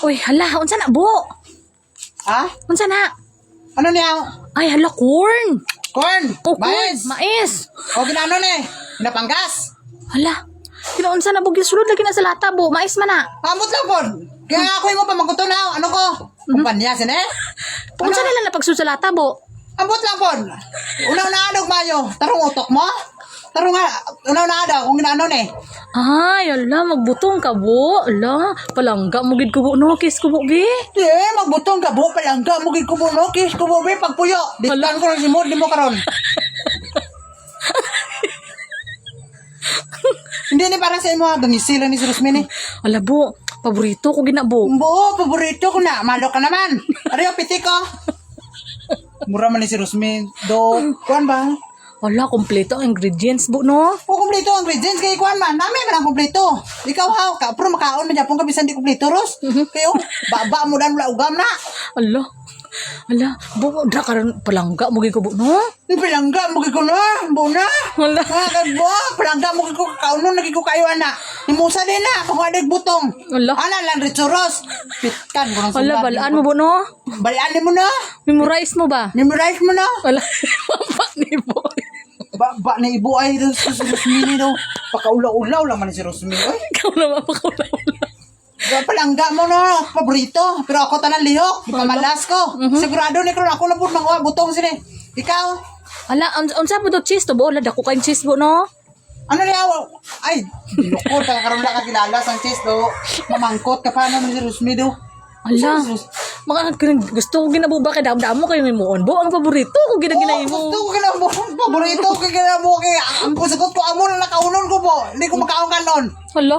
Uy, hala, unsa na bo? Ha? Unsa na? Ano niya? Ay, hala, corn. Corn! Oh, corn, Mais! mais. O ginano ni? Pinapanggas! Hala, kinaunsa na bugis sulod lagi na sa lata bo, mais man na. Amot lang po! Kaya ako yung pamangkuto na, ano ko? Kumpanya sin eh? Unsa na lang na pagsulod sa lata bo? Ambot lang po! Una-una adog mayo, tarong utok mo? Tarong nga, una-una adog, kung ginano ni? Ay, hala, magbutong ka bo. Hala, palangga mo gid ko bo no, kiss ko bo bi. Magbutong ka bu, palangga, mugid ko bu, no? Kiss ko bu, pagpuyo. Diskan ko ng simod, di mo karon. Hindi ni para sa imo, gangisila ni si Rosmini. Hala bo, paborito ko gina bo. Oo, paborito ko na. Malo ka naman. Ariyo, piti ko. Mura man ni si Rosmin. Kuan ba? Hala, kompleto ang ingredients bo no. O, kumpleto ang ingredients kay kuan man. Nami man ang kumpleto. Ikaw ha, pero makaon man Japon ka bisan di kumpleto, Ros. Kayo, baba mo dan wala ugam na. Hala. Hala, bo dra karon palangga mo gid ko bo no. Palangga mo ko na. Bona. Hala. Bo, palangga mo ko kaunon lagi ko kayo ana. Himusa din na, pangadag butong. Hala. Ana lang ritsuros. Pitkan ko ng Hala, balaan mo bo no. Balaan mo na. Memorize mo ba? Memorize mo na. Hala, mapa ni bo. Ba na ibu ay si Rosmini no. Pakaulaw-ulaw lang man si Rosmini. Oy, Ikaw na mapakaula. palangga mo no, paborito. Pero ako tanan lihok, ipamalas ko. Sigurado ni karon ako na pud mga butong sini. Ikaw, Hala, unsa po to cheese to bo? Hala, dako kayong cheese bo no. ano niya? Ay, binukod ka karon na kakilala sang cheese do. Mamangkot ka pa naman si Rosmini do. Hala, mga gusto ko ginabuba kay damo kayo may muon bo. Ang paborito ko ginaginayin Gusto mo. ko kina paborito ko kina mo kay ang pusagot ko amo na nakaunon ko po. Hindi ko makaon kanon. Hala.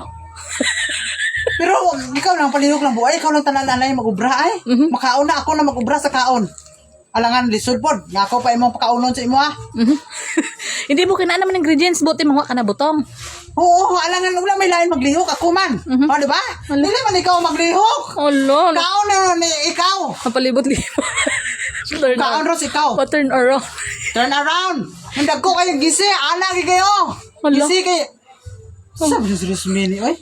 Pero ikaw lang palihok lang buhay, ikaw lang tanan-anay magubra ay. Makaon na ako na magubra sa kaon. Alangan lisod pod, nga ako pa imong pakaunon sa imo ah. Hindi mo kinaan naman ingredients bo timong ka na butong. Oo, alangan wala may lain maglihok ako man. O di ba? Dili man ikaw maglihok. Hala, Kaon na ni ikaw. napalibot-libot. Turn Kaon ros ikaw. turn around. Turn around. Hindag ko kayo gisi, ana kayo. Hala. Gisi kay sabi si Rosmini, oy.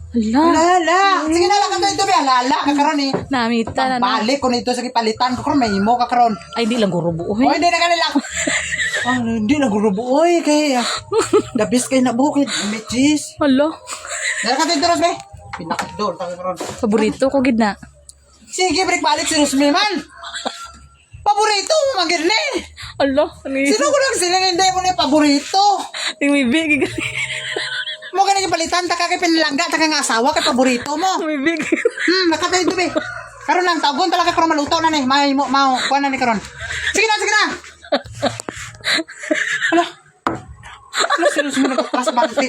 Hala. Lala. Sige na lang kanto ito, lala ka karon eh. Namita na na. Balik ko nito sa kipalitan ko karon may imo ka karon. Ay, di lang guro bo. O hindi na kanila. Hindi na gurubo oy kay dabis kay nabukid, may cheese. Hala. Dala ka dito Ros be. Pinakadol ta karon. Paborito ko gid na. Sige, break balik si Rosmini man. Paborito mo magirni. Hala, ani. Sino ko nagsilin hindi mo ni paborito? Ting may big. Mo ganang palitan ta ka kay pinalangga ta kang asawa kay paborito mo. May big. Nakatay dito be. Karon lang tagon talaga karon maluto na ni. May mau kuan na ni karon. Sige na. Hala. Ano si Rosmini nagkaklas bante?